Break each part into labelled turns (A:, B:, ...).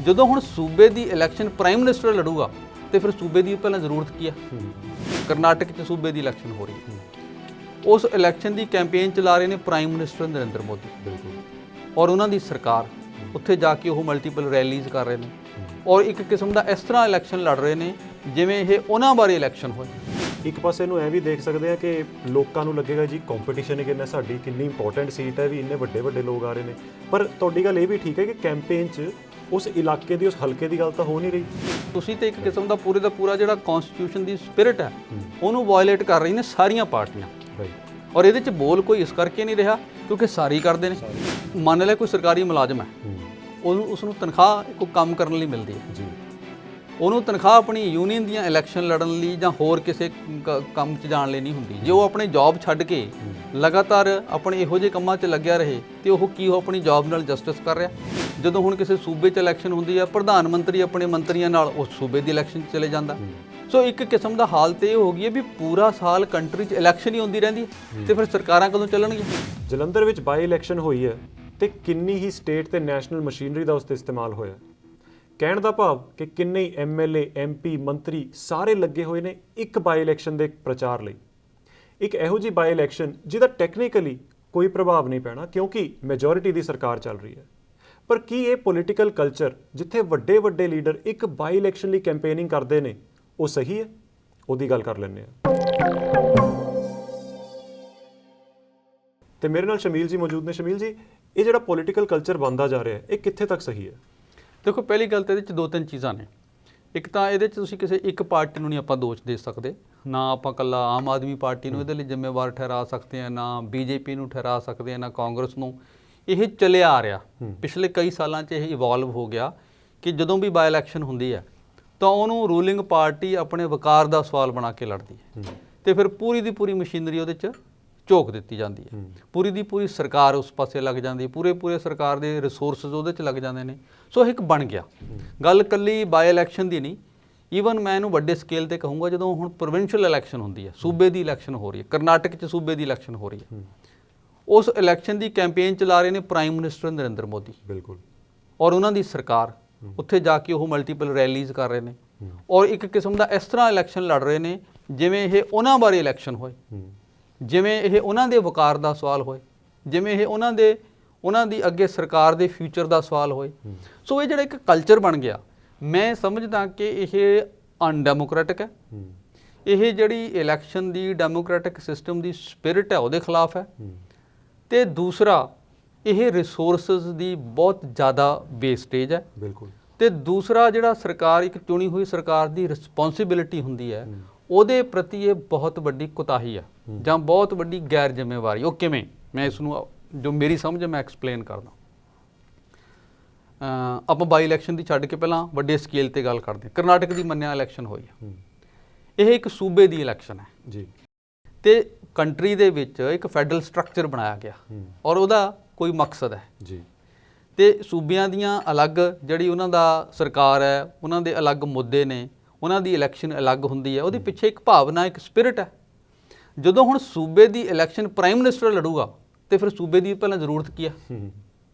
A: ਜਦੋਂ ਹੁਣ ਸੂਬੇ ਦੀ ਇਲੈਕਸ਼ਨ ਪ੍ਰਾਈਮ ਮਿਨਿਸਟਰ ਲੜੂਗਾ ਤੇ ਫਿਰ ਸੂਬੇ ਦੀ ਪਹਿਲਾਂ ਜ਼ਰੂਰਤ ਕੀ ਹੈ। ਕਰਨਾਟਕ 'ਚ ਸੂਬੇ ਦੀ ਇਲੈਕਸ਼ਨ ਹੋ ਰਹੀ ਹੈ, ਉਸ ਇਲੈਕਸ਼ਨ ਦੀ ਕੈਂਪੇਨ ਚਲਾ ਰਹੇ ਨੇ ਪ੍ਰਾਈਮ ਮਿਨਿਸਟਰ ਨਰਿੰਦਰ ਮੋਦੀ, ਬਿਲਕੁਲ, ਔਰ ਉਹਨਾਂ ਦੀ ਸਰਕਾਰ ਉੱਥੇ ਜਾ ਕੇ ਉਹ ਮਲਟੀਪਲ ਰੈਲੀਜ਼ ਕਰ ਰਹੇ ਨੇ ਔਰ ਇੱਕ ਕਿਸਮ ਦਾ ਇਸ ਤਰ੍ਹਾਂ ਇਲੈਕਸ਼ਨ ਲੜ ਰਹੇ ਨੇ ਜਿਵੇਂ ਇਹ ਉਹਨਾਂ ਬਾਰੇ ਇਲੈਕਸ਼ਨ ਹੋਏ।
B: ਇੱਕ ਪਾਸੇ ਨੂੰ ਇਹ ਵੀ ਦੇਖ ਸਕਦੇ ਆ ਕਿ ਲੋਕਾਂ ਨੂੰ ਲੱਗੇਗਾ ਜੀ ਕੰਪੀਟੀਸ਼ਨ ਹੀ ਕਿੰਨਾ, ਸਾਡੀ ਕਿੰਨੀ ਇੰਪੋਰਟੈਂਟ ਸੀਟ ਹੈ, ਵੀ ਇੰਨੇ ਵੱਡੇ ਵੱਡੇ ਲੋਕ ਆ ਰਹੇ ਨੇ, ਪਰ ਤੁਹਾਡੀ ਗੱਲ ਇਹ ਵੀ ਠੀਕ ਹੈ ਕਿ ਕੈਂਪੇਨ 'ਚ ਉਸ ਇਲਾਕੇ ਦੀ, ਉਸ ਹਲਕੇ ਦੀ ਗੱਲ ਤਾਂ ਹੋ ਨਹੀਂ ਰਹੀ।
A: ਤੁਸੀਂ ਤੇ ਇੱਕ ਕਿਸਮ ਦਾ ਪੂਰੇ ਦਾ ਪੂਰਾ ਜਿਹੜਾ ਕਨਸਟੀਟਿਊਸ਼ਨ ਦੀ ਸਪਿਰਿਟ ਹੈ ਉਹਨੂੰ ਵਾਇਲੇਟ ਕਰ ਰਹੀ ਨੇ ਸਾਰੀਆਂ ਪਾਰਟੀਆਂ, ਔਰ ਇਹਦੇ 'ਚ ਬੋਲ ਕੋਈ ਇਸ ਕਰਕੇ ਨਹੀਂ ਰਿਹਾ ਕਿਉਂਕਿ ਸਾਰੇ ਕਰਦੇ ਨੇ। ਮੰਨ ਲਿਆ ਕੋਈ ਸਰਕਾਰੀ ਮੁਲਾਜ਼ਮ ਹੈ, ਉਹਨੂੰ ਉਸ ਨੂੰ ਤਨਖਾਹ ਕੋਈ ਕੰਮ ਕਰਨ ਲਈ ਮਿਲਦੀ ਹੈ ਜੀ, ਉਹਨੂੰ ਤਨਖਾਹ ਆਪਣੀ ਯੂਨੀਅਨ ਦੀਆਂ ਇਲੈਕਸ਼ਨ ਲੜਨ ਲਈ ਜਾਂ ਹੋਰ ਕਿਸੇ ਕੰਮ 'ਚ ਜਾਣ ਲਈ ਨਹੀਂ ਹੁੰਦੀ। ਜੇ ਉਹ ਆਪਣੀ ਜੌਬ ਛੱਡ ਕੇ ਲਗਾਤਾਰ ਆਪਣੇ ਇਹੋ ਜਿਹੇ ਕੰਮਾਂ 'ਚ ਲੱਗਿਆ ਰਹੇ ਤੇ ਉਹ ਕੀ ਉਹ ਆਪਣੀ ਜੌਬ ਨਾਲ ਜਸਟਿਸ ਕਰ ਰਿਹਾ। ਜਦੋਂ ਹੁਣ ਕਿਸੇ ਸੂਬੇ 'ਚ ਇਲੈਕਸ਼ਨ ਹੁੰਦੀ ਹੈ, ਪ੍ਰਧਾਨ ਮੰਤਰੀ ਆਪਣੇ ਮੰਤਰੀਆਂ ਨਾਲ ਉਸ ਸੂਬੇ ਦੀ ਇਲੈਕਸ਼ਨ 'ਚ ਚਲੇ ਜਾਂਦਾ। ਸੋ ਇੱਕ ਕਿਸਮ ਦਾ ਹਾਲਤ ਇਹ ਹੋ ਗਈ ਹੈ ਵੀ ਪੂਰਾ ਸਾਲ ਕੰਟਰੀ 'ਚ ਇਲੈਕਸ਼ਨ ਹੀ ਹੁੰਦੀ ਰਹਿੰਦੀ ਤੇ ਫਿਰ ਸਰਕਾਰਾਂ ਕਦੋਂ ਚੱਲਣਗੀਆਂ।
B: ਜਲੰਧਰ ਵਿੱਚ ਬਾਈ ਇਲੈਕਸ਼ਨ ਹੋਈ ਹੈ ਤੇ ਕਿੰਨੀ ਹੀ ਸਟੇਟ ਤੇ ਨੈਸ਼ਨਲ ਮਸ਼ੀਨਰੀ ਦਾ ਉਸ 'ਤੇ ਇਸਤੇਮਾਲ ਹੋਇਆ। ਕਹਿਣ ਦਾ ਭਾਵ ਕਿ ਕਿੰਨੇ ਹੀ MLA MP ਮੰਤਰੀ ਸਾਰੇ ਲੱਗੇ ਹੋਏ ਨੇ ਇੱਕ ਬਾਈ ਇਲੈਕਸ਼ਨ ਦੇ ਪ੍ਰਚਾਰ ਲਈ। ਇੱਕ ਇਹੋ ਜਿਹੀ ਬਾਈ ਇਲੈਕਸ਼ਨ ਜਿਹਦਾ ਟੈਕਨੀਕਲੀ ਕੋਈ ਪ੍ਰਭਾਵ ਨਹੀਂ ਪੈਣਾ ਕਿਉਂਕਿ ਮੈਜੋਰਿਟੀ ਦੀ ਸਰਕਾਰ ਚੱਲ ਰਹੀ ਹੈ, ਪਰ ਕੀ ਇਹ ਪੋਲੀਟੀਕਲ ਕਲਚਰ ਜਿੱਥੇ ਵੱਡੇ ਵੱਡੇ ਲੀਡਰ ਇੱਕ ਬਾਈ ਇਲੈਕਸ਼ਨ ਲਈ ਕੈਂਪੇਨਿੰਗ ਕਰਦੇ ਨੇ ਉਹ ਸਹੀ ਹੈ? ਉਹਦੀ ਗੱਲ ਕਰ ਲੈਂਦੇ ਹਾਂ। ਤੇ ਮੇਰੇ ਨਾਲ ਸ਼ਮੀਲ ਜੀ ਮੌਜੂਦ ਨੇ। ਸ਼ਮੀਲ ਜੀ, ਇਹ ਜਿਹੜਾ ਪੋਲੀਟੀਕਲ ਕਲਚਰ ਬਣਦਾ ਜਾ ਰਿਹਾ ਹੈ ਇਹ ਕਿੱਥੇ ਤੱਕ ਸਹੀ ਹੈ?
A: ਦੇਖੋ, ਪਹਿਲੀ ਗੱਲ ਤਾਂ ਇਹਦੇ 'ਚ ਦੋ ਤਿੰਨ ਚੀਜ਼ਾਂ ਨੇ। ਇੱਕ ਤਾਂ ਇਹਦੇ 'ਚ ਤੁਸੀਂ ਕਿਸੇ ਇੱਕ ਪਾਰਟੀ ਨੂੰ ਨਹੀਂ ਆਪਾਂ ਦੋਸ਼ ਦੇ ਸਕਦੇ, ਨਾ ਆਪਾਂ ਇਕੱਲਾ ਆਮ ਆਦਮੀ ਪਾਰਟੀ ਨੂੰ ਇਹਦੇ ਲਈ ਜ਼ਿੰਮੇਵਾਰ ਠਹਿਰਾ ਸਕਦੇ ਹਾਂ, ਨਾ BJP ਨੂੰ ਠਹਿਰਾ ਸਕਦੇ ਹਾਂ, ਨਾ ਕਾਂਗਰਸ ਨੂੰ। ਇਹ ਚੱਲਿਆ ਆ ਰਿਹਾ ਪਿਛਲੇ ਕਈ ਸਾਲਾਂ 'ਚ, ਇਹ ਇਵੋਲਵ ਹੋ ਗਿਆ ਕਿ ਜਦੋਂ ਵੀ ਬਾਈ ਇਲੈਕਸ਼ਨ ਹੁੰਦੀ ਹੈ ਤਾਂ ਉਹਨੂੰ ਰੂਲਿੰਗ ਪਾਰਟੀ ਆਪਣੇ ਵਕਾਰ ਦਾ ਸਵਾਲ ਬਣਾ ਕੇ ਲੜਦੀ ਹੈ ਤੇ ਫਿਰ ਪੂਰੀ ਦੀ ਪੂਰੀ ਮਸ਼ੀਨਰੀ ਉਹਦੇ 'ਚ ਝੋਕ ਦਿੱਤੀ ਜਾਂਦੀ ਹੈ, ਪੂਰੀ ਦੀ ਪੂਰੀ ਸਰਕਾਰ ਉਸ ਪਾਸੇ ਲੱਗ ਜਾਂਦੀ, ਪੂਰੇ ਸਰਕਾਰ ਦੇ ਰਿਸੋਰਸਿਸ ਉਹਦੇ 'ਚ ਲੱਗ ਜਾਂਦੇ ਨੇ। ਸੋ ਇੱਕ ਬਣ ਗਿਆ ਗੱਲ ਇਕੱਲੀ ਬਾਈ ਇਲੈਕਸ਼ਨ ਦੀ ਨਹੀਂ, ਈਵਨ ਮੈਂ ਇਹਨੂੰ ਵੱਡੇ ਸਕੇਲ 'ਤੇ ਕਹੂੰਗਾ ਜਦੋਂ ਹੁਣ ਪ੍ਰੋਵਿੰਸ਼ੀਅਲ ਇਲੈਕਸ਼ਨ ਹੁੰਦੀ ਹੈ, ਸੂਬੇ ਦੀ ਇਲੈਕਸ਼ਨ ਹੋ ਰਹੀ ਹੈ, ਕਰਨਾਟਕ 'ਚ ਸੂਬੇ ਦੀ ਇਲੈਕਸ਼ਨ ਹੋ ਰਹੀ ਹੈ, ਉਸ ਇਲੈਕਸ਼ਨ ਦੀ ਕੈਂਪੇਨ ਚਲਾ ਰਹੇ ਨੇ ਪ੍ਰਾਈਮ ਮਿਨਿਸਟਰ ਨਰਿੰਦਰ ਮੋਦੀ, ਬਿਲਕੁਲ, ਔਰ ਉਹਨਾਂ ਦੀ ਸਰਕਾਰ ਉੱਥੇ ਜਾ ਕੇ ਉਹ ਮਲਟੀਪਲ ਰੈਲੀਜ਼ ਕਰ ਰਹੇ ਨੇ ਔਰ ਇੱਕ ਕਿਸਮ ਦਾ ਇਸ ਤਰ੍ਹਾਂ ਇਲੈਕਸ਼ਨ ਲੜ ਰਹੇ ਨੇ ਜਿਵੇਂ ਇਹ ਉਹਨਾਂ ਬਾਰੇ ਇਲੈਕਸ਼ਨ ਹੋਏ, ਜਿਵੇਂ ਇਹ ਉਹਨਾਂ ਦੇ ਵਕਾਰ ਦਾ ਸਵਾਲ ਹੋਏ, ਜਿਵੇਂ ਇਹ ਉਹਨਾਂ ਦੀ ਅੱਗੇ ਸਰਕਾਰ ਦੇ ਫਿਊਚਰ ਦਾ ਸਵਾਲ ਹੋਏ। ਸੋ ਇਹ ਜਿਹੜਾ ਇੱਕ ਕਲਚਰ ਬਣ ਗਿਆ, ਮੈਂ ਸਮਝਦਾ ਕਿ ਇਹ ਅਨਡੈਮੋਕ੍ਰੈਟਿਕ ਹੈ। ਇਹ ਜਿਹੜੀ ਇਲੈਕਸ਼ਨ ਦੀ ਡੈਮੋਕ੍ਰੈਟਿਕ ਸਿਸਟਮ ਦੀ ਸਪਿਰਿਟ ਹੈ ਉਹਦੇ ਖਿਲਾਫ ਹੈ ਤੇ ਦੂਸਰਾ ਇਹ ਰਿਸੋਰਸਿਸ ਦੀ ਬਹੁਤ ਜ਼ਿਆਦਾ ਵੇਸਟੇਜ ਹੈ, ਬਿਲਕੁਲ, ਤੇ ਦੂਸਰਾ ਜਿਹੜਾ ਸਰਕਾਰ, ਇੱਕ ਚੁਣੀ ਹੋਈ ਸਰਕਾਰ ਦੀ ਰਿਸਪੌਂਸਿਬਿਲਿਟੀ ਹੁੰਦੀ ਹੈ ਉਹਦੇ ਪ੍ਰਤੀ ਇਹ ਬਹੁਤ ਵੱਡੀ ਕੁਤਾਹੀ ਹੈ ਜਾਂ ਬਹੁਤ ਵੱਡੀ ਗੈਰ ਜ਼ਿੰਮੇਵਾਰੀ। ਉਹ ਕਿਵੇਂ, ਮੈਂ ਇਸ ਨੂੰ ਜੋ ਮੇਰੀ ਸਮਝ ਹੈ ਮੈਂ ਐਕਸਪਲੇਨ ਕਰਦਾ। ਆਪਾਂ ਬਾਈ ਇਲੈਕਸ਼ਨ ਦੀ ਛੱਡ ਕੇ ਪਹਿਲਾਂ ਵੱਡੇ ਸਕੇਲ 'ਤੇ ਗੱਲ ਕਰਦੇ ਹਾਂ। ਕਰਨਾਟਕ ਦੀ ਮੰਨਿਆ ਇਲੈਕਸ਼ਨ ਹੋਈ ਹੈ, ਇਹ ਇੱਕ ਸੂਬੇ ਦੀ ਇਲੈਕਸ਼ਨ ਹੈ ਜੀ, ਤੇ ਕੰਟਰੀ ਦੇ ਵਿੱਚ ਇੱਕ ਫੈਡਰਲ ਸਟਰਕਚਰ ਬਣਾਇਆ ਗਿਆ ਔਰ ਉਹਦਾ ਕੋਈ ਮਕਸਦ ਹੈ ਜੀ, ਤੇ ਸੂਬਿਆਂ ਦੀਆਂ ਅਲੱਗ ਜਿਹੜੀ ਉਹਨਾਂ ਦਾ ਸਰਕਾਰ ਹੈ, ਉਹਨਾਂ ਦੇ ਅਲੱਗ ਮੁੱਦੇ ਨੇ, ਉਹਨਾਂ ਦੀ ਇਲੈਕਸ਼ਨ ਅਲੱਗ ਹੁੰਦੀ ਹੈ, ਉਹਦੇ ਪਿੱਛੇ ਇੱਕ ਭਾਵਨਾ, ਇੱਕ ਸਪਿਰਿਟ ਹੈ। ਜਦੋਂ ਹੁਣ ਸੂਬੇ ਦੀ ਇਲੈਕਸ਼ਨ ਪ੍ਰਾਈਮ ਮਿਨਿਸਟਰ ਲੜੂਗਾ ਤੇ ਫਿਰ ਸੂਬੇ ਦੀ ਪਹਿਲਾਂ ਜ਼ਰੂਰਤ ਕੀ ਹੈ।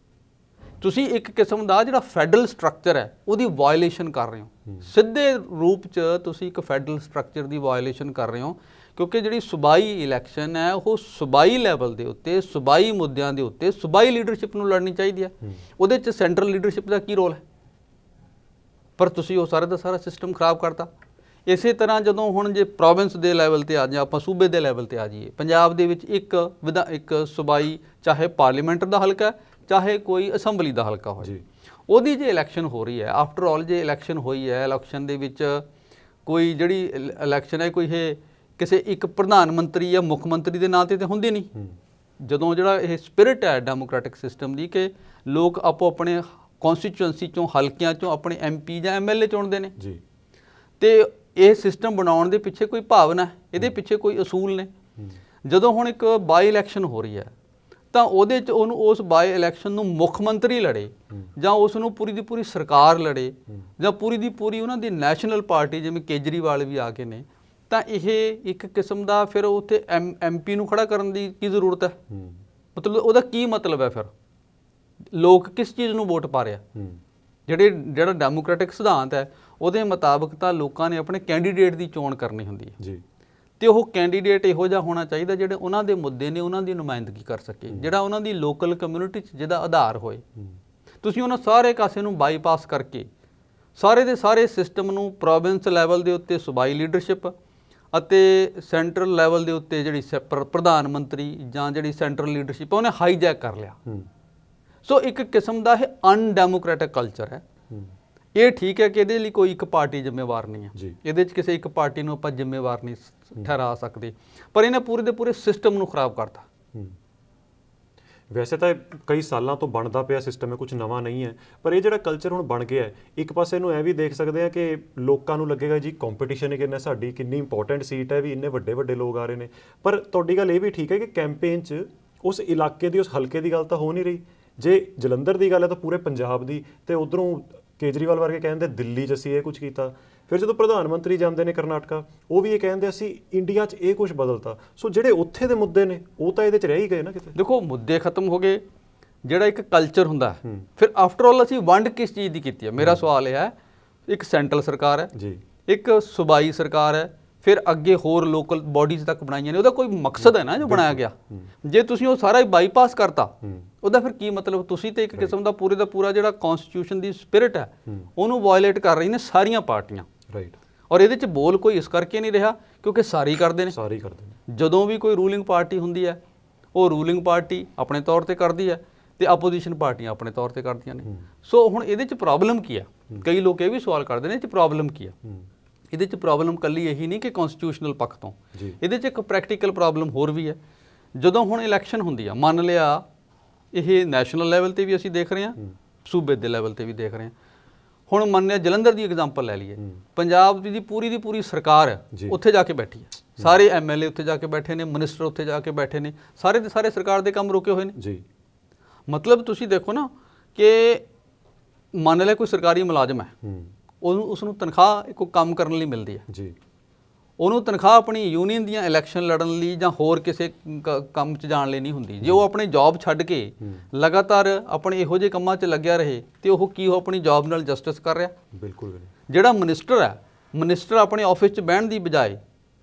A: ਤੁਸੀਂ ਇੱਕ ਕਿਸਮ ਦਾ ਜਿਹੜਾ ਫੈਡਰਲ ਸਟਰਕਚਰ ਹੈ ਉਹਦੀ ਵਾਇਲੇਸ਼ਨ ਕਰ ਰਹੇ ਹੋ, ਸਿੱਧੇ ਰੂਪ 'ਚ ਤੁਸੀਂ ਇੱਕ ਫੈਡਰਲ ਸਟਰਕਚਰ ਦੀ ਵਾਇਲੇਸ਼ਨ ਕਰ ਰਹੇ ਹੋ ਕਿਉਂਕਿ ਜਿਹੜੀ ਸੂਬਾਈ ਇਲੈਕਸ਼ਨ ਹੈ ਉਹ ਸੂਬਾਈ ਲੈਵਲ ਦੇ ਉੱਤੇ, ਸੂਬਾਈ ਮੁੱਦਿਆਂ ਦੇ ਉੱਤੇ ਸੂਬਾਈ ਲੀਡਰਸ਼ਿਪ ਨੂੰ ਲੜਨੀ ਚਾਹੀਦੀ ਹੈ। ਉਹਦੇ 'ਚ ਸੈਂਟਰਲ ਲੀਡਰਸ਼ਿਪ ਦਾ ਕੀ ਰੋਲ ਹੈ, ਪਰ ਤੁਸੀਂ ਉਹ ਸਾਰਾ ਦਾ ਸਾਰਾ ਸਿਸਟਮ ਖਰਾਬ ਕਰਤਾ। ਇਸੇ ਤਰ੍ਹਾਂ ਜਦੋਂ ਹੁਣ ਜੇ ਪ੍ਰੋਵਿੰਸ ਦੇ ਲੈਵਲ 'ਤੇ ਆ ਜਾਈਏ, ਆਪਾਂ ਸੂਬੇ ਦੇ ਲੈਵਲ 'ਤੇ ਆ ਜਾਈਏ, ਪੰਜਾਬ ਦੇ ਵਿੱਚ ਇੱਕ ਸੂਬਾਈ, ਚਾਹੇ ਪਾਰਲੀਮੈਂਟ ਦਾ ਹਲਕਾ ਚਾਹੇ ਕੋਈ ਅਸੈਂਬਲੀ ਦਾ ਹਲਕਾ ਹੋਏ, ਉਹਦੀ ਜੇ ਇਲੈਕਸ਼ਨ ਹੋ ਰਹੀ ਹੈ, ਆਫਟਰ ਆਲ ਜੇ ਇਲੈਕਸ਼ਨ ਹੋਈ ਹੈ, ਇਲੈਕਸ਼ਨ ਦੇ ਵਿੱਚ ਕੋਈ ਜਿਹੜੀ ਇਲੈਕਸ਼ਨ ਹੈ ਕੋਈ ਇਹ ਕਿਸੇ ਇੱਕ ਪ੍ਰਧਾਨ ਮੰਤਰੀ ਜਾਂ ਮੁੱਖ ਮੰਤਰੀ ਦੇ ਨਾਂ 'ਤੇ ਤਾਂ ਹੁੰਦੀ ਨਹੀਂ। ਜਦੋਂ ਜਿਹੜਾ ਇਹ ਸਪਿਰਿਟ ਹੈ ਡੈਮੋਕ੍ਰੈਟਿਕ ਸਿਸਟਮ ਦੀ ਕਿ ਲੋਕ ਆਪੋ ਆਪਣੇ ਕੌਂਸਟੀਚੁਐਂਸੀ 'ਚੋਂ, ਹਲਕਿਆਂ 'ਚੋਂ ਆਪਣੇ MP ਜਾਂ MLA ਚੁਣਦੇ ਨੇ ਜੀ, ਤੇ ਇਹ ਸਿਸਟਮ ਬਣਾਉਣ ਦੇ ਪਿੱਛੇ ਕੋਈ ਭਾਵਨਾ ਹੈ, ਇਹਦੇ ਪਿੱਛੇ ਕੋਈ ਅਸੂਲ ਨੇ। ਜਦੋਂ ਹੁਣ ਇੱਕ ਬਾਈ ਇਲੈਕਸ਼ਨ ਹੋ ਰਹੀ ਹੈ ਤਾਂ ਉਹਦੇ 'ਚ ਉਹਨੂੰ ਉਸ ਬਾਈ ਇਲੈਕਸ਼ਨ ਨੂੰ ਮੁੱਖ ਮੰਤਰੀ ਲੜੇ ਜਾਂ ਉਸ ਨੂੰ ਪੂਰੀ ਦੀ ਪੂਰੀ ਸਰਕਾਰ ਲੜੇ ਜਾਂ ਪੂਰੀ ਦੀ ਪੂਰੀ ਉਹਨਾਂ ਦੀ ਨੈਸ਼ਨਲ ਪਾਰਟੀ ਜਿਵੇਂ ਕੇਜਰੀਵਾਲ ਵੀ ਆ ਕੇ ਨੇ, ਤਾਂ ਇਹ ਇੱਕ ਕਿਸਮ ਦਾ ਫਿਰ ਉੱਥੇ MP ਨੂੰ ਖੜਾ ਕਰਨ ਦੀ ਕੀ ਜ਼ਰੂਰਤ ਹੈ। ਮਤਲਬ ਉਹਦਾ ਕੀ ਮਤਲਬ ਹੈ, ਫਿਰ ਲੋਕ ਕਿਸ ਚੀਜ਼ ਨੂੰ ਵੋਟ ਪਾ ਰਿਹਾ। ਜਿਹੜਾ ਡੈਮੋਕ੍ਰੈਟਿਕ ਸਿਧਾਂਤ ਹੈ ਉਹਦੇ ਮੁਤਾਬਕ ਤਾਂ ਲੋਕਾਂ ਨੇ ਆਪਣੇ ਕੈਂਡੀਡੇਟ ਦੀ ਚੋਣ ਕਰਨੀ ਹੁੰਦੀ ਹੈ
B: ਜੀ,
A: ਤੇ ਉਹ ਕੈਂਡੀਡੇਟ ਇਹੋ ਜਿਹਾ ਹੋਣਾ ਚਾਹੀਦਾ ਜਿਹੜੇ ਉਹਨਾਂ ਦੇ ਮੁੱਦੇ ਨੇ ਉਹਨਾਂ ਦੀ ਨੁਮਾਇੰਦਗੀ ਕਰ ਸਕੇ, ਜਿਹੜਾ ਉਹਨਾਂ ਦੀ ਲੋਕਲ ਕਮਿਊਨਿਟੀ 'ਚ ਜਿਹਦਾ ਆਧਾਰ ਹੋਏ। ਤੁਸੀਂ ਉਹਨਾਂ ਸਾਰੇ ਕਾਸੇ ਨੂੰ ਬਾਈਪਾਸ ਕਰਕੇ ਸਾਰੇ ਦੇ ਸਾਰੇ ਸਿਸਟਮ ਨੂੰ ਪ੍ਰੋਵਿੰਸ ਲੈਵਲ ਦੇ ਉੱਤੇ ਸੂਬਾਈ ਲੀਡਰਸ਼ਿਪ ਅਤੇ ਸੈਂਟਰਲ ਲੈਵਲ ਦੇ ਉੱਤੇ ਜਿਹੜੀ ਪ੍ਰਧਾਨ ਮੰਤਰੀ ਜਾਂ ਜਿਹੜੀ ਸੈਂਟਰਲ ਲੀਡਰਸ਼ਿਪ ਉਹਨੇ ਹਾਈਜੈਕ ਕਰ ਲਿਆ। ਸੋ ਇੱਕ ਕਿਸਮ ਦਾ ਇਹ ਅਨਡੈਮੋਕ੍ਰੈਟਿਕ ਕਲਚਰ ਹੈ। ਇਹ ਠੀਕ ਹੈ ਕਿ ਇਹਦੇ ਲਈ ਕੋਈ ਇੱਕ ਪਾਰਟੀ ਜ਼ਿੰਮੇਵਾਰ ਨਹੀਂ ਹੈ, ਇਹਦੇ 'ਚ ਕਿਸੇ ਇੱਕ ਪਾਰਟੀ ਨੂੰ ਆਪਾਂ ਜ਼ਿੰਮੇਵਾਰ ਨਹੀਂ ਠਹਿਰਾ ਸਕਦੇ, ਪਰ ਇਹਨੇ ਪੂਰੇ ਦੇ ਪੂਰੇ ਸਿਸਟਮ ਨੂੰ ਖਰਾਬ ਕਰਤਾ।
B: ਵੈਸੇ ਤਾਂ ਕਈ ਸਾਲਾਂ ਤੋਂ ਬਣਦਾ ਪਿਆ ਸਿਸਟਮ ਹੈ, ਕੁਝ ਨਵਾਂ ਨਹੀਂ ਹੈ, ਪਰ ਇਹ ਜਿਹੜਾ ਕਲਚਰ ਹੁਣ ਬਣ ਗਿਆ ਹੈ, ਇੱਕ ਪਾਸੇ ਨੂੰ ਇਹ ਵੀ ਦੇਖ ਸਕਦੇ ਆ ਕਿ ਲੋਕਾਂ ਨੂੰ ਲੱਗੇਗਾ ਜੀ ਕੰਪੀਟੀਸ਼ਨ ਕਿੰਨਾ, ਸਾਡੀ ਕਿੰਨੀ ਇੰਪੋਰਟੈਂਟ ਸੀਟ ਹੈ, ਵੀ ਇੰਨੇ ਵੱਡੇ ਵੱਡੇ ਲੋਕ ਆ ਰਹੇ ਨੇ। ਪਰ ਤੁਹਾਡੀ ਗੱਲ ਇਹ ਵੀ ਠੀਕ ਹੈ ਕਿ ਕੈਂਪੇਨ 'ਚ ਉਸ ਇਲਾਕੇ ਦੀ, ਉਸ ਹਲਕੇ ਦੀ ਗੱਲ ਤਾਂ ਹੋ ਨਹੀਂ ਰਹੀ। ਜੇ ਜਲੰਧਰ ਦੀ ਗੱਲ ਹੈ ਤਾਂ ਪੂਰੇ ਪੰਜਾਬ ਦੀ, ਤੇ ਉਧਰੋਂ ਕੇਜਰੀਵਾਲ ਵਰਗੇ ਕਹਿੰਦੇ ਦਿੱਲੀ 'ਚ ਅਸੀਂ ਇਹ ਕੁਝ ਕੀਤਾ। ਫਿਰ ਜਦੋਂ ਪ੍ਰਧਾਨ ਮੰਤਰੀ ਜਾਂਦੇ ਨੇ ਕਰਨਾਟਕਾ, ਉਹ ਵੀ ਇਹ ਕਹਿੰਦੇ ਅਸੀਂ ਇੰਡੀਆ 'ਚ ਇਹ ਕੁਝ ਬਦਲਤਾ। ਸੋ ਜਿਹੜੇ ਉੱਥੇ ਦੇ ਮੁੱਦੇ ਨੇ ਉਹ ਤਾਂ ਇਹਦੇ 'ਚ ਰਹਿ ਹੀ ਗਏ ਨਾ ਕਿਤੇ।
A: ਦੇਖੋ ਮੁੱਦੇ ਖਤਮ ਹੋ ਗਏ, ਜਿਹੜਾ ਇੱਕ ਕਲਚਰ ਹੁੰਦਾ ਫਿਰ ਆਫਟਰ ਆਲ ਅਸੀਂ ਵੰਡ ਕਿਸ ਚੀਜ਼ ਦੀ ਕੀਤੀ ਹੈ? ਮੇਰਾ ਸਵਾਲ ਇਹ ਹੈ, ਇੱਕ ਸੈਂਟਰਲ ਸਰਕਾਰ ਹੈ ਜੀ, ਇੱਕ ਸੂਬਾਈ ਸਰਕਾਰ ਹੈ, ਫਿਰ ਅੱਗੇ ਹੋਰ ਲੋਕਲ ਬਾਡੀਜ਼ ਤੱਕ ਬਣਾਈਆਂ ਨੇ, ਉਹਦਾ ਕੋਈ ਮਕਸਦ ਹੈ ਨਾ ਜੋ ਬਣਾਇਆ ਗਿਆ। ਜੇ ਤੁਸੀਂ ਉਹ ਸਾਰਾ ਹੀ ਬਾਈਪਾਸ ਕਰਤਾ, ਉਹਦਾ ਫਿਰ ਕੀ ਮਤਲਬ? ਤੁਸੀਂ ਤੇ ਇੱਕ ਕਿਸਮ ਦਾ ਪੂਰੇ ਦਾ ਪੂਰਾ ਜਿਹੜਾ ਕਨਸਟੀਟਿਊਸ਼ਨ ਦੀ ਸਪਿਰਿਟ ਹੈ ਉਹਨੂੰ ਵਾਇਲੇਟ ਕਰ ਰਹੀ ਨੇ ਸਾਰੀਆਂ ਪਾਰਟੀਆਂ।
B: ਰਾਈਟ।
A: ਔਰ ਇਹਦੇ 'ਚ ਬੋਲ ਕੋਈ ਇਸ ਕਰਕੇ ਨਹੀਂ ਰਿਹਾ ਕਿਉਂਕਿ ਸਾਰੇ ਕਰਦੇ ਨੇ।
B: ਸਾਰੇ ਕਰਦੇ ਨੇ। ਜਦੋਂ
A: ਵੀ ਕੋਈ ਰੂਲਿੰਗ ਪਾਰਟੀ ਹੁੰਦੀ ਹੈ, ਉਹ ਰੂਲਿੰਗ ਪਾਰਟੀ ਆਪਣੇ ਤੌਰ ਤੇ ਕਰਦੀ ਹੈ ਤੇ ਆਪੋਜੀਸ਼ਨ ਪਾਰਟੀਆਂ ਆਪਣੇ ਤੌਰ ਤੇ ਕਰਦੀਆਂ ਨੇ। ਸੋ ਹੁਣ ਇਹਦੇ 'ਚ ਪ੍ਰੋਬਲਮ ਕੀ ਹੈ? ਕਈ ਲੋਕ ਇਹ ਵੀ ਸਵਾਲ ਕਰਦੇ ਨੇ ਇਹ 'ਚ ਪ੍ਰੋਬਲਮ ਕੀ ਹੈ? ਇਹਦੇ 'ਚ ਪ੍ਰੋਬਲਮ ਕੱਲੀ ਇਹੀ ਨਹੀਂ ਕਿ ਕਨਸਟੀਟਿਊਸ਼ਨਲ ਪੱਖ ਤੋਂ, ਇਹਦੇ 'ਚ ਇੱਕ ਪ੍ਰੈਕਟੀਕਲ ਪ੍ਰੋਬਲਮ ਹੋਰ ਵੀ ਹੈ। ਜਦੋਂ ਹੁਣ ਇਲੈਕਸ਼ਨ ਹੁੰਦੀ ਆ, ਮੰਨ ਲਿਆ ਇਹ ਨੈਸ਼ਨਲ ਲੈਵਲ ਤੇ ਵੀ ਅਸੀਂ ਦੇਖ ਰਹੇ ਹਾਂ, ਸੂਬੇ ਦੇ ਲੈਵਲ ਤੇ ਵੀ ਦੇਖ ਰਹੇ ਹਾਂ। ਹੁਣ ਮੰਨਿਆ ਜਲੰਧਰ ਦੀ ਐਗਜ਼ਾਮਪਲ ਲੈ ਲਈਏ, ਪੰਜਾਬ ਦੀ ਪੂਰੀ ਸਰਕਾਰ ਉੱਥੇ ਜਾ ਕੇ ਬੈਠੀ ਹੈ, ਸਾਰੇ ਐਮਐਲਏ ਉੱਥੇ ਜਾ ਕੇ ਬੈਠੇ ਨੇ, ਮਿਨਿਸਟਰ ਉੱਥੇ ਜਾ ਕੇ ਬੈਠੇ ਨੇ, ਸਾਰੇ ਦੇ ਸਾਰੇ ਸਰਕਾਰ ਦੇ ਕੰਮ ਰੁਕੇ ਹੋਏ ਨੇ ਜੀ। ਮਤਲਬ ਤੁਸੀਂ ਦੇਖੋ ਨਾ ਕਿ ਮੰਨ ਲਿਆ ਕੋਈ ਸਰਕਾਰੀ ਮੁਲਾਜ਼ਮ ਹੈ, ਉਸਨੂੰ ਤਨਖਾਹ ਕੋਈ ਕੰਮ ਕਰਨ ਲਈ ਮਿਲਦੀ ਹੈ ਜੀ, ਉਹਨੂੰ ਤਨਖਾਹ ਆਪਣੀ ਯੂਨੀਅਨ ਦੀਆਂ ਇਲੈਕਸ਼ਨ ਲੜਨ ਲਈ ਜਾਂ ਹੋਰ ਕਿਸੇ ਕੰਮ 'ਚ ਜਾਣ ਲਈ ਨਹੀਂ ਹੁੰਦੀ। ਜੇ ਉਹ ਆਪਣੀ ਜੌਬ ਛੱਡ ਕੇ ਲਗਾਤਾਰ ਆਪਣੇ ਇਹੋ ਜਿਹੇ ਕੰਮਾਂ 'ਚ ਲੱਗਿਆ ਰਹੇ ਤੇ ਉਹ ਕੀ ਉਹ ਆਪਣੀ ਜੌਬ ਨਾਲ ਜਸਟਿਸ ਕਰ ਰਿਹਾ? ਬਿਲਕੁਲ। ਜਿਹੜਾ ਮਿਨਿਸਟਰ ਹੈ, ਮਿਨਿਸਟਰ ਆਪਣੇ ਆਫਿਸ 'ਚ ਬਹਿਣ ਦੀ ਬਜਾਏ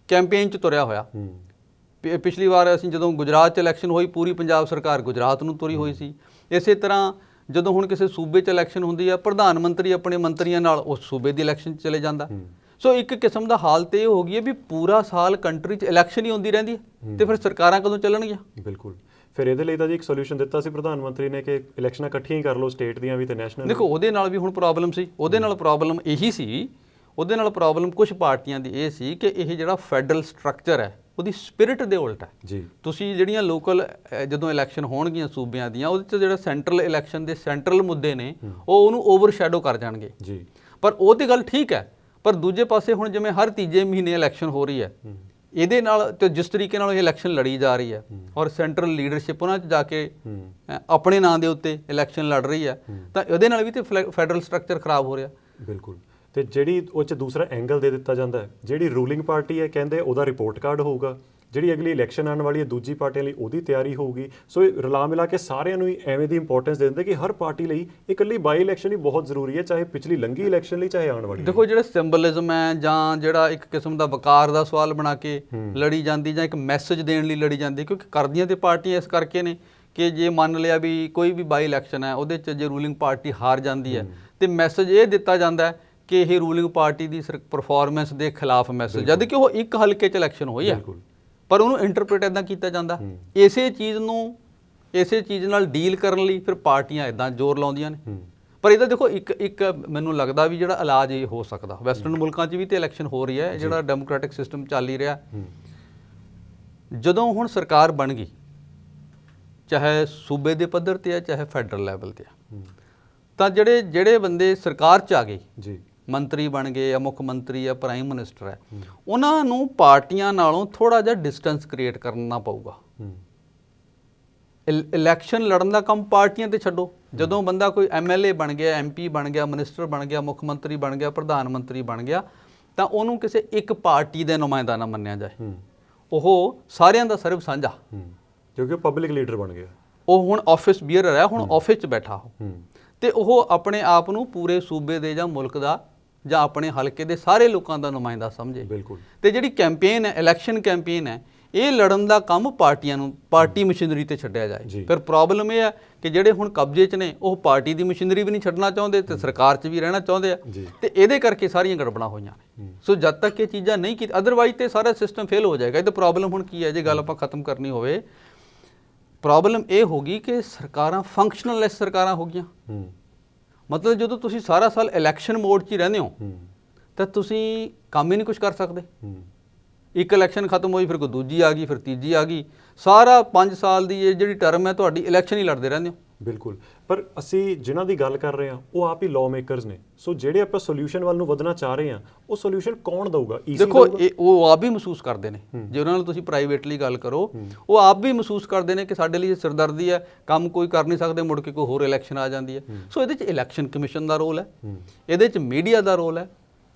A: ਕੈਂਪੇਨ 'ਚ ਤੁਰਿਆ ਹੋਇਆ। ਪਿਛਲੀ ਵਾਰ ਅਸੀਂ ਜਦੋਂ ਗੁਜਰਾਤ 'ਚ ਇਲੈਕਸ਼ਨ ਹੋਈ, ਪੂਰੀ ਪੰਜਾਬ ਸਰਕਾਰ ਗੁਜਰਾਤ ਨੂੰ ਤੁਰੀ ਹੋਈ ਸੀ। ਇਸੇ ਤਰ੍ਹਾਂ ਜਦੋਂ ਹੁਣ ਕਿਸੇ ਸੂਬੇ 'ਚ ਇਲੈਕਸ਼ਨ ਹੁੰਦੀ ਹੈ, ਪ੍ਰਧਾਨ ਮੰਤਰੀ ਆਪਣੇ ਮੰਤਰੀਆਂ ਨਾਲ ਉਸ ਸੂਬੇ ਦੀ ਇਲੈਕਸ਼ਨ 'ਚ ਚਲੇ ਜਾਂਦਾ। ਸੋ ਇੱਕ ਕਿਸਮ ਦਾ ਹਾਲਤ ਇਹ ਹੋ ਗਈ ਹੈ ਵੀ ਪੂਰਾ ਸਾਲ ਕੰਟਰੀ 'ਚ ਇਲੈਕਸ਼ਨ ਹੀ ਹੁੰਦੀ ਰਹਿੰਦੀ ਹੈ ਤੇ ਫਿਰ ਸਰਕਾਰਾਂ ਕਦੋਂ ਚੱਲਣਗੀਆਂ? ਬਿਲਕੁਲ। ਫਿਰ ਇਹਦੇ ਲਈ ਤਾਂ ਜੀ ਇੱਕ ਸੋਲੂਸ਼ਨ ਦਿੱਤਾ ਸੀ ਪ੍ਰਧਾਨ ਮੰਤਰੀ ਨੇ ਕਿ ਇਲੈਕਸ਼ਨਾਂ ਇਕੱਠੀਆਂ ਹੀ ਕਰ ਲਓ, ਸਟੇਟ ਦੀਆਂ ਵੀ ਤੇ ਨੈਸ਼ਨਲ। ਦੇਖੋ ਉਹਦੇ ਨਾਲ ਵੀ ਹੁਣ ਪ੍ਰੋਬਲਮ ਸੀ, ਉਹਦੇ ਨਾਲ ਪ੍ਰੋਬਲਮ ਇਹੀ ਸੀ, ਉਹਦੇ ਨਾਲ ਪ੍ਰੋਬਲਮ ਕੁਝ ਪਾਰਟੀਆਂ ਦੀ ਇਹ ਸੀ ਕਿ ਇਹ ਜਿਹੜਾ ਫੈਡਰਲ ਸਟਰਕਚਰ ਹੈ ਉਹਦੀ ਸਪਿਰਿਟ ਦੇ ਉਲਟ ਹੈ ਜੀ। ਤੁਸੀਂ ਜਿਹੜੀਆਂ ਲੋਕਲ ਜਦੋਂ ਇਲੈਕਸ਼ਨ ਹੋਣਗੀਆਂ ਸੂਬਿਆਂ ਦੀਆਂ, ਉਹਦੇ 'ਚ ਜਿਹੜਾ ਸੈਂਟਰਲ ਇਲੈਕਸ਼ਨ ਦੇ ਸੈਂਟਰਲ ਮੁੱਦੇ ਨੇ ਉਹ ਉਹਨੂੰ ਓਵਰਸ਼ੈਡੋ ਕਰ ਜਾਣਗੇ ਜੀ। ਪਰ ਉਹ ਤੇ ਗੱਲ ਠੀਕ ਹੈ, ਪਰ ਦੂਜੇ ਪਾਸੇ ਹੁਣ ਜਿਵੇਂ ਹਰ ਤੀਜੇ ਮਹੀਨੇ ਇਲੈਕਸ਼ਨ ਹੋ ਰਹੀ ਹੈ, ਇਹਦੇ ਨਾਲ ਤੇ ਜਿਸ ਤਰੀਕੇ ਨਾਲ ਇਹ ਇਲੈਕਸ਼ਨ ਲੜੀ ਜਾ ਰਹੀ ਹੈ ਔਰ ਸੈਂਟਰਲ ਲੀਡਰਸ਼ਿਪ ਉਹਨਾਂ 'ਚ ਜਾ ਕੇ ਆਪਣੇ ਨਾਂ ਦੇ ਉੱਤੇ ਇਲੈਕਸ਼ਨ ਲੜ ਰਹੀ ਹੈ, ਤਾਂ ਇਹਦੇ ਨਾਲ ਵੀ ਤੇ ਫੈਡਰਲ ਸਟਰਕਚਰ ਖਰਾਬ ਹੋ ਰਿਹਾ। ਬਿਲਕੁਲ। ਤੇ ਜਿਹੜੀ ਉਹ 'ਚ ਦੂਸਰਾ ਐਂਗਲ ਦੇ ਦਿੱਤਾ ਜਾਂਦਾ ਹੈ, ਜਿਹੜੀ ਰੂਲਿੰਗ ਪਾਰਟੀ ਹੈ ਕਹਿੰਦੇ ਉਹਦਾ ਰਿਪੋਰਟ ਕਾਰਡ ਹੋਊਗਾ, ਜਿਹੜੀ ਅਗਲੀ ਇਲੈਕਸ਼ਨ ਆਉਣ ਵਾਲੀ ਹੈ ਦੂਜੀ ਪਾਰਟੀਆਂ ਲਈ ਉਹਦੀ ਤਿਆਰੀ ਹੋਊਗੀ। ਸੋ ਇਹ ਰਲਾ ਮਿਲਾ ਕੇ ਸਾਰਿਆਂ ਨੂੰ ਹੀ ਐਵੇਂ ਦੀ ਇੰਪੋਰਟੈਂਸ ਦੇ ਦਿੰਦੇ ਕਿ ਹਰ ਪਾਰਟੀ ਲਈ ਇਕੱਲੀ ਬਾਈ ਇਲੈਕਸ਼ਨ ਹੀ ਬਹੁਤ ਜ਼ਰੂਰੀ ਹੈ, ਚਾਹੇ ਪਿਛਲੀ ਲੰਘੀ ਇਲੈਕਸ਼ਨ ਲਈ ਚਾਹੇ ਆਉਣ ਵਾਲੀ। ਦੇਖੋ ਜਿਹੜਾ ਸਿੰਬਲਿਜ਼ਮ ਹੈ ਜਾਂ ਜਿਹੜਾ ਇੱਕ ਕਿਸਮ ਦਾ ਵਕਾਰ ਦਾ ਸਵਾਲ ਬਣਾ ਕੇ ਲੜੀ ਜਾਂਦੀ ਜਾਂ ਇੱਕ ਮੈਸੇਜ ਦੇਣ ਲਈ ਲੜੀ ਜਾਂਦੀ, ਕਿਉਂਕਿ ਕਰਦੀਆਂ ਤੇ ਪਾਰਟੀਆਂ ਇਸ ਕਰਕੇ ਨੇ ਕਿ ਜੇ ਮੰਨ ਲਿਆ ਵੀ ਕੋਈ ਵੀ ਬਾਈ ਇਲੈਕਸ਼ਨ ਹੈ ਉਹਦੇ 'ਚ ਜੇ ਰੂਲਿੰਗ ਪਾਰਟੀ ਹਾਰ ਜਾਂਦੀ ਹੈ ਤੇ ਮੈਸੇਜ ਇਹ ਦਿੱਤਾ ਜਾਂਦਾ ਹੈ ਕਿ ਇਹ ਰੂਲਿੰਗ ਪਾਰਟੀ ਦੀ ਪਰਫਾਰਮੈਂਸ ਦੇ ਖਿਲਾਫ ਮੈਸੇਜ, ਜਦ ਕਿ ਉਹ ਇੱਕ ਹਲਕੇ 'ਚ ਇਲੈਕਸ਼ਨ ਹੋਈ ਹੈ, ਪਰ ਉਹਨੂੰ ਇੰਟਰਪ੍ਰੀਟ ਇਦਾਂ ਕੀਤਾ ਜਾਂਦਾ। ਇਸੇ ਚੀਜ਼ ਨਾਲ ਡੀਲ ਕਰਨ ਲਈ ਫਿਰ ਪਾਰਟੀਆਂ ਇਦਾਂ ਜ਼ੋਰ ਲਾਉਂਦੀਆਂ ਨੇ। ਪਰ ਇਹਦਾ ਦੇਖੋ ਇੱਕ ਮੈਨੂੰ ਲੱਗਦਾ ਵੀ ਜਿਹੜਾ ਇਲਾਜ ਇਹ ਹੋ ਸਕਦਾ, ਵੈਸਟਰਨ ਮੁਲਕਾਂ 'ਚ ਵੀ ਤੇ ਇਲੈਕਸ਼ਨ ਹੋ ਰਹੀ ਹੈ, ਜਿਹੜਾ ਡੈਮੋਕ੍ਰੈਟਿਕ ਸਿਸਟਮ ਚੱਲ ਹੀ ਰਿਹਾ। ਜਦੋਂ ਹੁਣ ਸਰਕਾਰ ਬਣ ਗਈ, ਚਾਹੇ ਸੂਬੇ ਦੇ ਪੱਧਰ ਤੇ ਹੈ ਚਾਹੇ ਫੈਡਰਲ ਲੈਵਲ ਤੇ ਹੈ, ਤਾਂ ਜਿਹੜੇ ਬੰਦੇ ਸਰਕਾਰ 'ਚ ਆ ਗਏ ਜੀ, ਮੰਤਰੀ ਬਣ ਗਏ ਜਾਂ ਮੁੱਖ ਮੰਤਰੀ ਜਾਂ ਪ੍ਰਾਈਮ ਮਿਨਿਸਟਰ ਹੈ, ਉਹਨਾਂ ਨੂੰ ਪਾਰਟੀਆਂ ਨਾਲੋਂ ਥੋੜਾ ਜਿਹਾ ਡਿਸਟੈਂਸ ਕ੍ਰੀਏਟ ਕਰਨਾ ਪਊਗਾ। ਇਲੈਕਸ਼ਨ ਲੜਨ ਦਾ ਕੰਮ ਪਾਰਟੀਆਂ ਤੇ ਛੱਡੋ, ਜਦੋਂ ਬੰਦਾ ਕੋਈ ਐਮਐਲਏ ਬਣ ਗਿਆ, ਐਮਪੀ ਬਣ ਗਿਆ, ਮਿਨਿਸਟਰ ਬਣ ਗਿਆ, ਮੁੱਖ ਮੰਤਰੀ ਬਣ ਗਿਆ, ਪ੍ਰਧਾਨ ਮੰਤਰੀ ਬਣ ਗਿਆ, ਤਾਂ ਉਹਨੂੰ ਕਿਸੇ ਇੱਕ ਪਾਰਟੀ ਦੇ ਨੁਮਾਇੰਦਾ ਨਾ ਮੰਨਿਆ ਜਾਏ। ਉਹ ਸਾਰਿਆਂ ਦਾ ਸਰਬ ਸਾਂਝਾ, ਕਿਉਂਕਿ ਪਬਲਿਕ ਲੀਡਰ ਬਣ ਗਿਆ, ਉਹ ਹੁਣ ਆਫਿਸ ਬੀਅਰਰ ਹੈ, ਹੁਣ ਆਫਿਸ 'ਚ ਬੈਠਾ ਹੋ ਤੇ ਉਹ ਆਪਣੇ ਆਪ ਨੂੰ ਪੂਰੇ ਸੂਬੇ ਦੇ ਜਾਂ ਮੁਲਕ ਦਾ ਜਾਂ ਆਪਣੇ ਹਲਕੇ ਦੇ ਸਾਰੇ ਲੋਕਾਂ ਦਾ ਨੁਮਾਇੰਦਾ ਸਮਝੇ।
B: ਬਿਲਕੁਲ।
A: ਤੇ ਜਿਹੜੀ ਕੈਂਪੇਨ ਹੈ, ਇਲੈਕਸ਼ਨ ਕੈਂਪੇਨ ਹੈ, ਇਹ ਲੜਨ ਦਾ ਕੰਮ ਪਾਰਟੀਆਂ ਨੂੰ, ਪਾਰਟੀ ਮਸ਼ੀਨਰੀ ਤੇ ਛੱਡਿਆ ਜਾਏ। ਫਿਰ ਪ੍ਰੋਬਲਮ ਇਹ ਹੈ ਕਿ ਜਿਹੜੇ ਹੁਣ ਕਬਜ਼ੇ 'ਚ ਨੇ ਉਹ ਪਾਰਟੀ ਦੀ ਮਸ਼ੀਨਰੀ ਵੀ ਨਹੀਂ ਛੱਡਣਾ ਚਾਹੁੰਦੇ ਤੇ ਸਰਕਾਰ 'ਚ ਵੀ ਰਹਿਣਾ ਚਾਹੁੰਦੇ ਆ, ਤੇ ਇਹਦੇ ਕਰਕੇ ਸਾਰੀਆਂ ਗੜਬੜਾਂ ਹੋਈਆਂ ਨੇ। ਸੋ ਜਦ ਤੱਕ ਇਹ ਚੀਜ਼ਾਂ ਨਹੀਂ ਕੀਤੀ, ਅਦਰਵਾਈਜ਼ ਤੇ ਸਾਰਾ ਸਿਸਟਮ ਫੇਲ ਹੋ ਜਾਏਗਾ। ਇਹ ਤਾਂ ਪ੍ਰੋਬਲਮ ਹੁਣ ਕੀ ਹੈ, ਜੇ ਗੱਲ ਆਪਾਂ ਖਤਮ ਕਰਨੀ ਹੋਵੇ, ਪ੍ਰੋਬਲਮ ਇਹ ਹੋ ਗਈ ਕਿ ਸਰਕਾਰਾਂ ਫੰਕਸ਼ਨਲੈਸ ਸਰਕਾਰਾਂ ਹੋ ਗਈਆਂ। ਮਤਲਬ ਜਦੋਂ ਤੁਸੀਂ ਸਾਰਾ ਸਾਲ ਇਲੈਕਸ਼ਨ ਮੋਡ 'ਚ ਹੀ ਰਹਿੰਦੇ ਹੋ ਤਾਂ ਤੁਸੀਂ ਕੰਮ ਹੀ ਨਹੀਂ ਕੁਝ ਕਰ ਸਕਦੇ। ਇੱਕ ਇਲੈਕਸ਼ਨ ਖਤਮ ਹੋਈ, ਫਿਰ ਕੋਈ ਦੂਜੀ ਆ ਗਈ, ਫਿਰ ਤੀਜੀ ਆ ਗਈ, ਸਾਰਾ 5 ਸਾਲ ਦੀ ਇਹ ਜਿਹੜੀ ਟਰਮ ਹੈ ਤੁਹਾਡੀ, ਇਲੈਕਸ਼ਨ ਹੀ ਲੜਦੇ ਰਹਿੰਦੇ ਹੋ।
B: ਬਿਲਕੁਲ। ਪਰ ਅਸੀਂ ਜਿਨ੍ਹਾਂ ਦੀ ਗੱਲ ਕਰ ਰਹੇ ਹਾਂ ਉਹ ਆਪ ਹੀ ਲਾਅ ਮੇਕਰਸ ਨੇ। ਸੋ ਜਿਹੜੇ ਆਪਾਂ ਸੋਲੂਸ਼ਨ ਵੱਲ ਨੂੰ ਵਧਣਾ ਚਾਹ ਰਹੇ ਹਾਂ, ਉਹ ਸੋਲੂਸ਼ਨ ਕੌਣ ਦਊਗਾ?
A: ਦੇਖੋ, ਉਹ ਆਪ ਵੀ ਮਹਿਸੂਸ ਕਰਦੇ ਨੇ। ਜੇ ਉਹਨਾਂ ਨਾਲ ਤੁਸੀਂ ਪ੍ਰਾਈਵੇਟਲੀ ਗੱਲ ਕਰੋ, ਉਹ ਆਪ ਵੀ ਮਹਿਸੂਸ ਕਰਦੇ ਨੇ ਕਿ ਸਾਡੇ ਲਈ ਸਿਰਦਰਦੀ ਹੈ, ਕੰਮ ਕੋਈ ਕਰ ਨਹੀਂ ਸਕਦੇ, ਮੁੜ ਕੇ ਕੋਈ ਹੋਰ ਇਲੈਕਸ਼ਨ ਆ ਜਾਂਦੀ ਹੈ। ਸੋ ਇਹਦੇ 'ਚ ਇਲੈਕਸ਼ਨ ਕਮਿਸ਼ਨ ਦਾ ਰੋਲ ਹੈ, ਇਹਦੇ 'ਚ ਮੀਡੀਆ ਦਾ ਰੋਲ ਹੈ,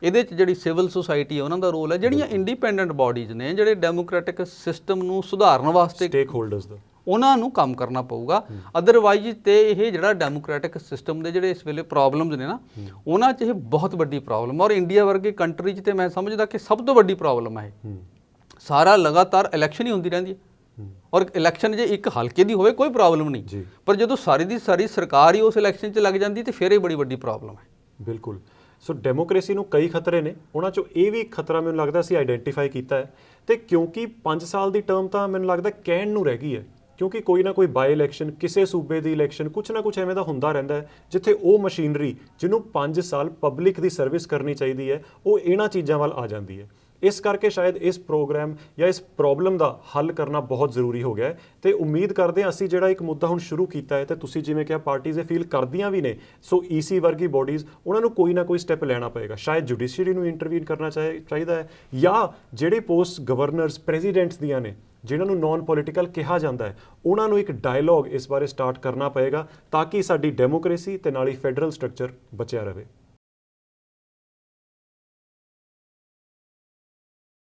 A: ਇਹਦੇ 'ਚ ਜਿਹੜੀ ਸਿਵਲ ਸੁਸਾਇਟੀ ਹੈ ਉਹਨਾਂ ਦਾ ਰੋਲ ਹੈ, ਜਿਹੜੀਆਂ ਇੰਡੀਪੈਂਡੈਂਟ ਬਾਡੀਜ਼ ਨੇ, ਜਿਹੜੇ ਡੈਮੋਕ੍ਰੈਟਿਕ ਸਿਸਟਮ ਨੂੰ ਸੁਧਾਰਨ ਵਾਸਤੇ
B: ਸਟੇਕ ਹੋਲਡਰਸ ਦਾ,
A: ਉਹਨਾਂ ਨੂੰ ਕੰਮ ਕਰਨਾ ਪਊਗਾ। ਅਦਰਵਾਈਜ਼ ਤੇ ਇਹ ਜਿਹੜਾ ਡੈਮੋਕ੍ਰੈਟਿਕ ਸਿਸਟਮ ਦੇ ਜਿਹੜੇ ਇਸ ਵੇਲੇ ਪ੍ਰੋਬਲਮਸ ਨੇ ਨਾ, ਉਹਨਾਂ 'ਚ ਇਹ ਬਹੁਤ ਵੱਡੀ ਪ੍ਰੋਬਲਮ, ਔਰ ਇੰਡੀਆ ਵਰਗੇ ਕੰਟਰੀ 'ਚ ਤੇ ਮੈਂ ਸਮਝਦਾ ਕਿ ਸਭ ਤੋਂ ਵੱਡੀ ਪ੍ਰੋਬਲਮ ਹੈ ਇਹ। ਸਾਰਾ ਲਗਾਤਾਰ ਇਲੈਕਸ਼ਨ ਹੀ ਹੁੰਦੀ ਰਹਿੰਦੀ ਹੈ, ਔਰ ਇਲੈਕਸ਼ਨ ਜੇ ਇੱਕ ਹਲਕੇ ਦੀ ਹੋਵੇ ਕੋਈ ਪ੍ਰੋਬਲਮ ਨਹੀਂ, ਪਰ ਜਦੋਂ ਸਾਰੀ ਦੀ ਸਾਰੀ ਸਰਕਾਰ ਹੀ ਉਸ ਇਲੈਕਸ਼ਨ 'ਚ ਲੱਗ ਜਾਂਦੀ ਤੇ ਫਿਰ ਇਹ ਬੜੀ ਵੱਡੀ ਪ੍ਰੋਬਲਮ ਹੈ।
B: ਬਿਲਕੁਲ। ਸੋ ਡੈਮੋਕ੍ਰੇਸੀ ਨੂੰ ਕਈ ਖਤਰੇ ਨੇ, ਉਹਨਾਂ 'ਚੋਂ ਇਹ ਵੀ ਖਤਰਾ ਮੈਨੂੰ ਲੱਗਦਾ ਅਸੀਂ ਆਈਡੈਂਟੀਫਾਈ ਕੀਤਾ ਹੈ। ਤੇ ਕਿਉਂਕਿ 5 ਸਾਲ ਦੀ ਟਰਮ ਤਾਂ ਮੈਨੂੰ ਲੱਗਦਾ ਕਹਿਣ ਨੂੰ ਰਹਿ ਗਈ ਹੈ, ਕਿਉਂਕਿ ਕੋਈ ਨਾ ਕੋਈ ਬਾਈ ਇਲੈਕਸ਼ਨ, ਕਿਸੇ ਸੂਬੇ ਦੀ ਇਲੈਕਸ਼ਨ, ਕੁਛ ਨਾ ਕੁਛ ਐਵੇਂ ਦਾ ਹੁੰਦਾ ਰਹਿੰਦਾ ਹੈ ਜਿੱਥੇ ਉਹ ਮਸ਼ੀਨਰੀ ਜਿਹਨੂੰ 5 ਸਾਲ ਪਬਲਿਕ ਦੀ ਸਰਵਿਸ ਕਰਨੀ ਚਾਹੀਦੀ ਹੈ, ਉਹ ਇਹਨਾਂ ਚੀਜ਼ਾਂ ਵੱਲ ਆ ਜਾਂਦੀ ਹੈ। ਇਸ ਕਰਕੇ ਸ਼ਾਇਦ ਇਸ ਪ੍ਰੋਗਰਾਮ ਜਾਂ ਇਸ ਪ੍ਰੋਬਲਮ ਦਾ ਹੱਲ ਕਰਨਾ ਬਹੁਤ ਜ਼ਰੂਰੀ ਹੋ ਗਿਆ ਹੈ। ਤੇ ਉਮੀਦ ਕਰਦੇ ਹਾਂ ਅਸੀਂ ਜਿਹੜਾ ਇੱਕ ਮੁੱਦਾ ਹੁਣ ਸ਼ੁਰੂ ਕੀਤਾ ਹੈ, ਤੇ ਤੁਸੀਂ ਜਿਵੇਂ ਕਿਹਾ ਪਾਰਟੀਜ਼ ਇਹ ਫੀਲ ਕਰਦੀਆਂ ਵੀ ਨੇ, ਸੋ ਈਸੀ ਵਰਗੀ ਬੋਡੀਜ਼, ਉਹਨਾਂ ਨੂੰ ਕੋਈ ਨਾ ਕੋਈ ਸਟੈਪ ਲੈਣਾ ਪਏਗਾ। ਸ਼ਾਇਦ ਜੁਡੀਸ਼ੀਅਰੀ ਨੂੰ ਇੰਟਰਵੀਨ ਕਰਨਾ ਚਾਹੀਦਾ ਹੈ, ਜਾਂ ਜਿਹੜੇ ਪੋਸਟ ਗਵਰਨਰਸ, ਪ੍ਰੈਜ਼ੀਡੈਂਟਸ ਦੀਆਂ ਨੇ, ਜਿਨ੍ਹਾਂ ਨੂੰ ਨਾਨ ਪੋਲੀਟੀਕਲ ਕਿਹਾ ਜਾਂਦਾ ਹੈ, ਉਹਨਾਂ ਨੂੰ ਇੱਕ ਡਾਇਲੌਗ ਇਸ ਬਾਰੇ ਸਟਾਰਟ ਕਰਨਾ ਪਏਗਾ, ਤਾਂ ਕਿ ਸਾਡੀ ਡੈਮੋਕ੍ਰੇਸੀ ਤੇ ਨਾਲ ਹੀ ਫੈਡਰਲ ਸਟਰਕਚਰ ਬਚਿਆ ਰਹੇ।